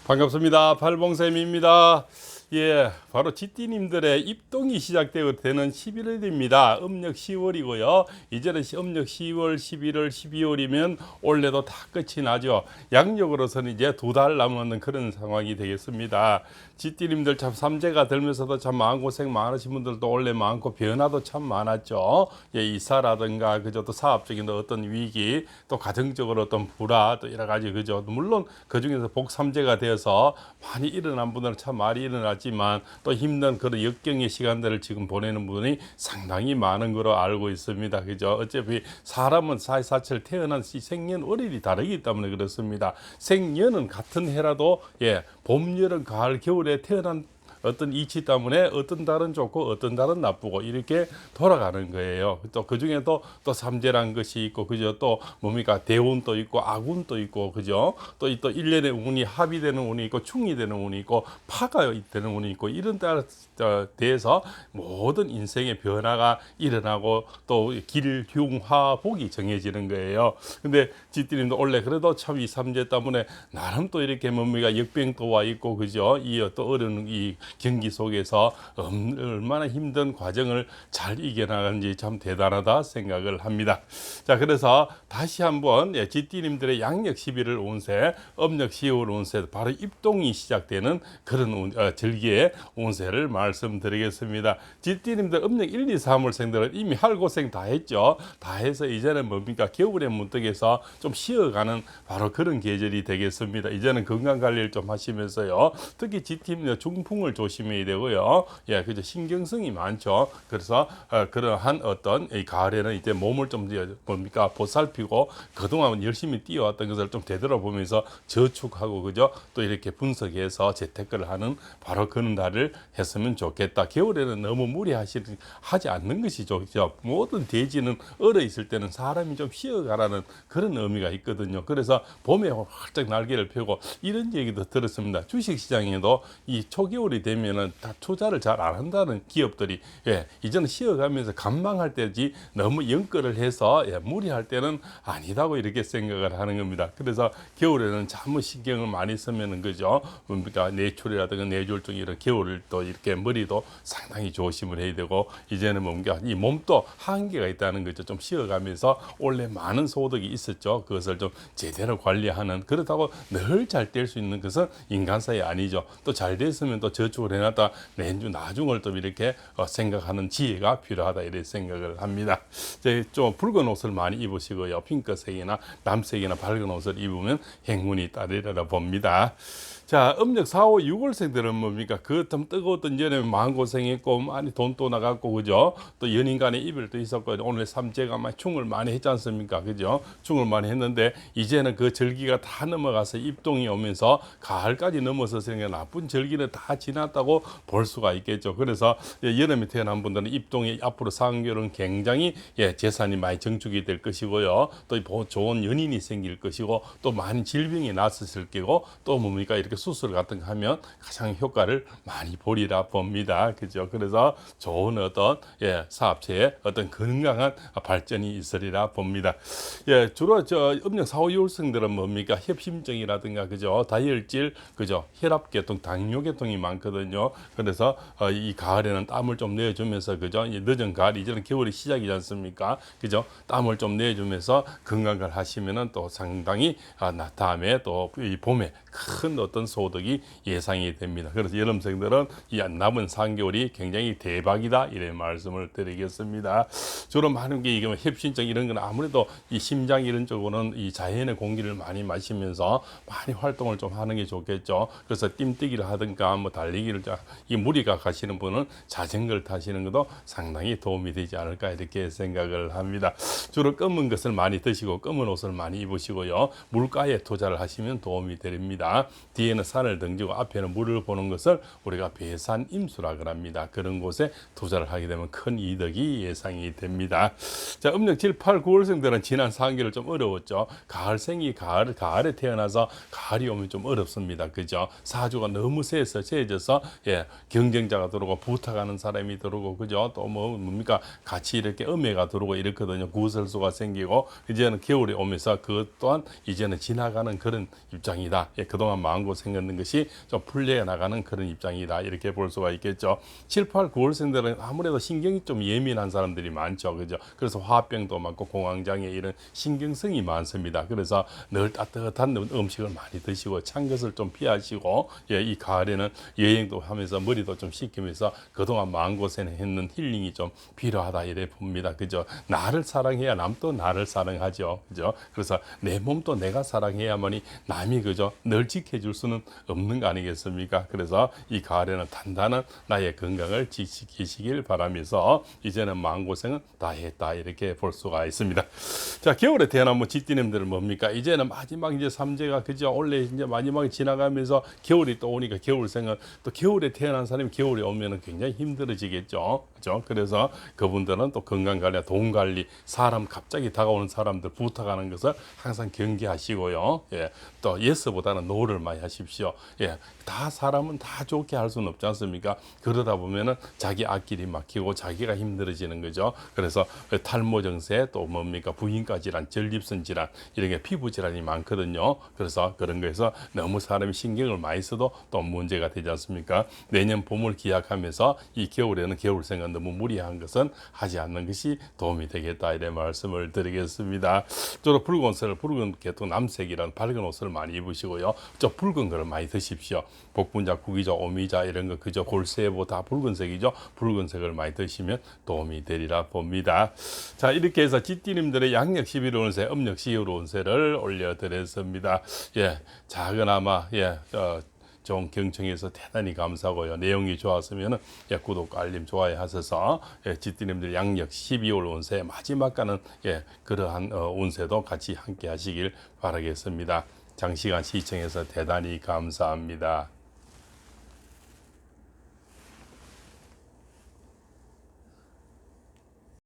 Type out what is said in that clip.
반갑습니다. 팔봉쌤입니다. 예, 바로 쥐띠님들의 입동이 시작되는 11월입니다. 음력 10월이고요. 이제는 음력 10월, 11월, 12월이면 올해도 다 끝이 나죠. 양력으로서는 이제 2달 남은 그런 상황이 되겠습니다. 쥐띠님들 참 삼재가 들면서도 참 마음고생 많으신 분들도 올해 많고 변화도 참 많았죠. 예, 이사라든가 그저 또 사업적인 어떤 위기, 또 가정적으로 어떤 불화, 또 여러 가지 그죠. 물론 그 중에서 복삼재가 되어서 많이 일어난 분들은 참 많이 일어났지만 또 힘든 그런 역경의 시간들을 지금 보내는 분이 상당히 많은 거로 알고 있습니다. 그죠? 어차피 사람은 사시사철 태어난 생년월일이 다르기 때문에 그렇습니다. 생년은 같은 해라도 예, 봄, 여름, 가을, 겨울에 태어난 어떤 이치 때문에 어떤 달은 좋고 어떤 달은 나쁘고 이렇게 돌아가는 거예요. 또 그 중에도 또 삼재란 것이 있고 그죠? 또 뭡니까 대운도 있고 악운도 있고 그죠? 또 1년의 운이 합이 되는 운이 있고 충이 되는 운이 있고 파가 되는 운이 있고 이런 따라 대해서 모든 인생의 변화가 일어나고 또 길, 흉, 화, 복이 정해지는 거예요. 근데 쥐띠님도 원래 그래도 참 이 삼재 때문에 나름 또 이렇게 뭡니까 역병도 와 있고 그죠? 이 또 어려운 이 경기 속에서 얼마나 힘든 과정을 잘 이겨나가는지 참 대단하다 생각을 합니다. 자, 그래서 다시 한번 쥐띠님들의 양력 11월 운세, 음력 10월 운세, 바로 입동이 시작되는 그런 절기의 운세를 말씀드리겠습니다. 쥐띠님들 음력 1, 2, 3월생들은 이미 할 고생 다 했죠. 다 해서 이제는 뭡니까 겨울의 문턱에서 좀 쉬어가는 바로 그런 계절이 되겠습니다. 이제는 건강 관리를 좀 하시면서요. 특히 쥐띠님들 중풍을 조심해야 되고요. 예, 그죠. 신경성이 많죠. 그래서 그러한 어떤 이 가을에는 이제 몸을 좀 뭡니까 보살피고 그동안 열심히 뛰어왔던 것을 좀 되돌아보면서 저축하고 그죠. 또 이렇게 분석해서 재테크를 하는 바로 그런 날을 했으면 좋겠다. 겨울에는 너무 무리하지 않는 것이 좋죠. 모든 대지는 얼어 있을 때는 사람이 좀 쉬어가라는 그런 의미가 있거든요. 그래서 봄에 활짝 날개를 펴고 이런 얘기도 들었습니다. 주식시장에도 이 초겨울이 되면은 다 투자를 잘 안 한다는 기업들이 이제는 쉬어가면서 감망할 때지 너무 연끌을 해서 무리할 때는 아니다고 이렇게 생각을 하는 겁니다. 그래서 겨울에는 잠을 신경을 많이 쓰면은 그죠. 그러니까 뇌출이라든가 뇌졸중 이런 겨울을 또 이렇게 머리도 상당히 조심을 해야 되고 이제는 뭔가 이 몸도 한계가 있다는 거죠. 좀 쉬어가면서 원래 많은 소득이 있었죠. 그것을 좀 제대로 관리하는 그렇다고 늘 잘 될 수 있는 것은 인간사이 아니죠. 또 잘 됐으면 또 저축을 해놨다 내주 나중을 또 이렇게 생각하는 지혜가 필요하다 이렇게 생각을 합니다. 좀 붉은 옷을 많이 입으시고요. 핑크색이나 남색이나 밝은 옷을 입으면 행운이 따르리라 봅니다. 자, 음력 4, 5, 6월생들은 뭡니까? 그 좀 뜨거웠던 전에 마음고생했고 많이 돈도 나갔고 그죠? 또 연인 간의 이별도 있었고 오늘 삼재가 많이 충을 많이 했지 않습니까? 그죠? 충을 많이 했는데 이제는 그 절기가 다 넘어가서 입동이 오면서 가을까지 넘어서 나쁜 절기는 다 지났다고 볼 수가 있겠죠. 그래서 여름에 태어난 분들은 입동이 앞으로 상교는 굉장히 재산이 많이 증축이 될 것이고요. 또 좋은 연인이 생길 것이고 또 많은 질병이 났었을 거고 또 뭡니까? 이렇게 수술 같은 거 하면 가장 효과를 많이 보리라 봅니다. 그죠? 그래서 좋은 어떤 사업체의 어떤 건강한 발전이 있으리라 봅니다. 주로 음력 4, 5, 6월생들은 뭡니까? 협심증이라든가 그죠? 다혈질 그죠? 혈압계통, 당뇨계통이 많거든요. 그래서 이 가을에는 땀을 좀 내주면서 그죠? 늦은 가을 이제는 겨울이 시작이지 않습니까? 그죠? 땀을 좀 내주면서 건강을 하시면은 또 상당히 다음에 또 이 봄에 큰 어떤 소득이 예상이 됩니다. 그래서 여름생들은 이 남은 3개월이 굉장히 대박이다 이런 말씀을 드리겠습니다. 주로 많은 게 이게 협심증 이런 건 아무래도 이 심장 이런 쪽으로는 이 자연의 공기를 많이 마시면서 많이 활동을 좀 하는 게 좋겠죠. 그래서 뜀뛰기를 하든가 뭐 달리기를 이 무리가 가시는 분은 자전거를 타시는 것도 상당히 도움이 되지 않을까 이렇게 생각을 합니다. 주로 검은 것을 많이 드시고 검은 옷을 많이 입으시고요. 물가에 투자를 하시면 도움이 됩니다. 뒤에는 산을 등지고 앞에는 물을 보는 것을 우리가 배산임수라고 합니다. 그런 곳에 투자를 하게 되면 큰 이득이 예상이 됩니다. 자, 음력 7, 8, 9월생들은 지난 4개월 좀 어려웠죠. 가을생이 가을에 태어나서 가을이 오면 좀 어렵습니다. 그죠? 사주가 너무 세져서 하면서 경쟁자가 들어오고 부탁하는 사람이 들어오고 그죠? 또 뭡니까 같이 이렇게 음해가 들어오고 이렇거든요. 구설수가 생기고 이제는 겨울이 오면서 그것 또한 이제는 지나가는 그런 입장이다. 그동안 마음고생했는 것이 좀 풀려 나가는 그런 입장이다. 이렇게 볼 수가 있겠죠. 7, 8, 9월생들은 아무래도 신경이 좀 예민한 사람들이 많죠. 그죠? 그래서 화병도 많고 공황장애 이런 신경성이 많습니다. 그래서 늘 따뜻한 음식을 많이 드시고 찬 것을 좀 피하시고 이 가을에는 여행도 하면서 머리도 좀 씻기면서 그동안 마음고생했는 힐링이 좀 필요하다 이래 봅니다. 그죠? 나를 사랑해야 남도 나를 사랑하죠. 그죠? 그래서 내 몸도 내가 사랑해야만이 남이 그죠? 늘 지켜줄 수는 없는 거 아니겠습니까? 그래서 이 가을에는 단단한 나의 건강을 지키시길 바라면서 이제는 마음고생은 다 했다 이렇게 볼 수가 있습니다. 자, 겨울에 태어난 쥐띠님들은 뭡니까? 이제는 마지막 이제 삼재가 그죠? 원래 이제 마지막에 지나가면서 겨울이 또 오니까 겨울생은 또 겨울에 태어난 사람이 겨울에 오면은 굉장히 힘들어지겠죠. 그죠? 그래서 그분들은 또 건강 관리, 돈 관리, 사람 갑자기 다가오는 사람들 부탁하는 것을 항상 경계하시고요. 또 예스보다는 노를 많이 하십시오. 다 사람은 다 좋게 할 수는 없지 않습니까? 그러다 보면은 자기 앞길이 막히고 자기가 힘들어지는 거죠. 그래서 탈모 증세 또 뭡니까 부인과 질환, 전립선 질환 이런 게 피부 질환이 많거든요. 그래서 그런 거에서 너무 사람이 신경을 많이 써도 또 문제가 되지 않습니까? 내년 봄을 기약하면서 이 겨울에는 겨울생은 너무 무리한 것은 하지 않는 것이 도움이 되겠다 이래 말씀을 드리겠습니다. 주로 붉은색을 붉은 계통 남색이라는 밝은 옷을 많이 입으시고요. 저 붉은 거를 많이 드십시오. 복분자, 구기자, 오미자 이런 거 그저 골세보 다 붉은색이죠. 붉은색을 많이 드시면 도움이 되리라 봅니다. 자, 이렇게 해서 쥐띠님들의 양력 11월 운세, 음력 12월 운세를 올려드렸습니다. 작은아마 좋은 경청해서 대단히 감사하고요. 내용이 좋았으면 구독, 알림, 좋아요 하셔서 쥐띠님들 양력 12월 운세 마지막가는 그러한 운세도 같이 함께 하시길 바라겠습니다. 장시간 시청해서 대단히 감사합니다.